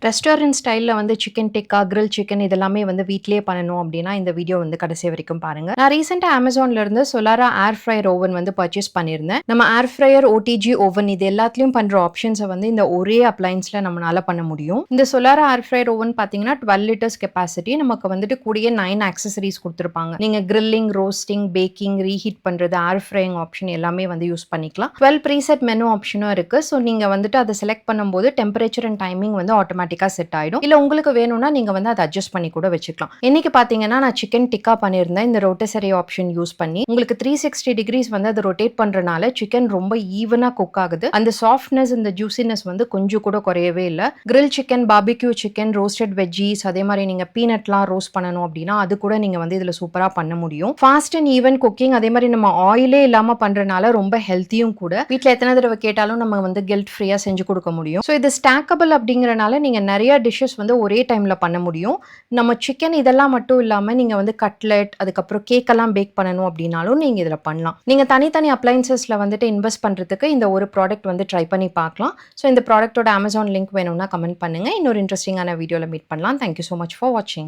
Restaurant ஸ்டைல்ல வந்து chicken tikka, grill chicken இதெல்லாமே வந்து வீட்லயே பண்ணணும் அப்டின்னா, இந்த வீடியோ வந்து கடைசி வரைக்கும் பாருங்க. நான் ரீசென்ட்டா Amazonல இருந்து Solara ஏர் ஃப்ரையர் ஓவன் வந்து பர்ச்சேஸ் பண்ணியிருந்தேன். நம்ம ஏர் ஃப்ரையர், ஓடிஜி ஓவன் இது எல்லாத்துலயும் பண்ற ஆப்ஷன்ஸ வந்து இந்த ஒரே அப்ளையன்ஸ்ல நம்மனால பண்ண முடியும். இந்த Solara ஏர் ஃப்ரையர் ஓவன் பார்த்தீங்கன்னா, 12 லிட்டர்ஸ் கெப்பாசிட்டி. நமக்கு வந்துட்டு கூடயே 9 ஆக்சஸரீஸ் குடுத்திருப்பாங்க. நீங்க கிரில்லிங், ரோஸ்டிங், பேக்கிங், ரீஹீட் பண்றது, ஏர் ஃப்ரையிங் ஆப்ஷன் எல்லாமே வந்து யூஸ் பண்ணிக்கலாம். 12 ப்ரீசெட் மெனு ஆப்ஷனும் இருக்கு. ஸோ நீங்க வந்துட்டு அத செலக்ட் பண்ணும்போது டெம்பரேச்சர் அண்ட் டைமிங் வந்து ஆட்டோமேட்டிக்கா செட் ஆயிடும். இல்ல உங்களுக்கு வேணும்னா நீங்க வந்து அத அட்ஜஸ்ட் பண்ணி கூட வச்சுக்கலாம். இன்னைக்கு பார்த்தீங்கன்னா, நான் சிக்கன் டிக்கா பண்ணியிருந்தேன். இந்த ரோட்டிசரி ஆப்ஷன் யூஸ் பண்ணி. உங்களுக்கு 360 டிகிரீஸ் வந்து அத ரொட்டேட் பண்றனால சிக்கன் ரொம்ப ஈவனா குக் ஆகுது. அந்த சாஃப்ட்னஸ், இந்த ஜூசினஸ் வந்து கொஞ்சம் கூட குறையவே இல்ல. Grill chicken, barbecue chicken, roasted veggies அதே மாரி நீங்க பீனட்லாம் ரோஸ்ட் பண்ணணும் அப்டின்னா, அது கூட நீங்க வந்து இதுல சூப்பரா பண்ண முடியும். ஃபாஸ்ட் அண்ட் ஈவன் குக்கிங் அதே மாரி நம்ம ஆயிலே இல்லாம பண்றனால ரொம்ப ஹெல்த்தியும் கூட. வீட்ல எத்தன தடவ கேட்டாலும் நம்ம வந்து கில்ட் ஃப்ரீயா செஞ்சு குடுக்க முடியும். ஸோ இது ஸ்டாக்கபிள் அப்டிங்கிறனால நீங்க நெறைய டிஷ்ஷஸ் வந்து ஒரே டைம்ல பண்ண முடியும். நம்ம சிக்கன் இதெல்லாம் மட்டும் இல்லாம நீங்க வந்து கட்லெட், அதுக்கப்புறம் கேக் எல்லாம் பேக் பண்ணணும் அப்டின்னாலும் நீங்க இதுல பண்ணலாம். நீங்க தனித்தனி அப்ளையன்சஸ்ல வந்துட்டு இன்வெஸ்ட் பண்றதுக்கு இந்த ஒரு ப்ராடக்ட் வந்து ட்ரை பண்ணி பார்க்கலாம். ஸோ இந்த ப்ராடக்ட்டோட Amazon லிங்க் வேணும்னா கமெண்ட் பண்ணுங்க. இன்னொரு இன்ட்ரஸ்டிங்கான வீடியோல மீட் பண்ணலாம். Thank you so much for வாட்சிங்.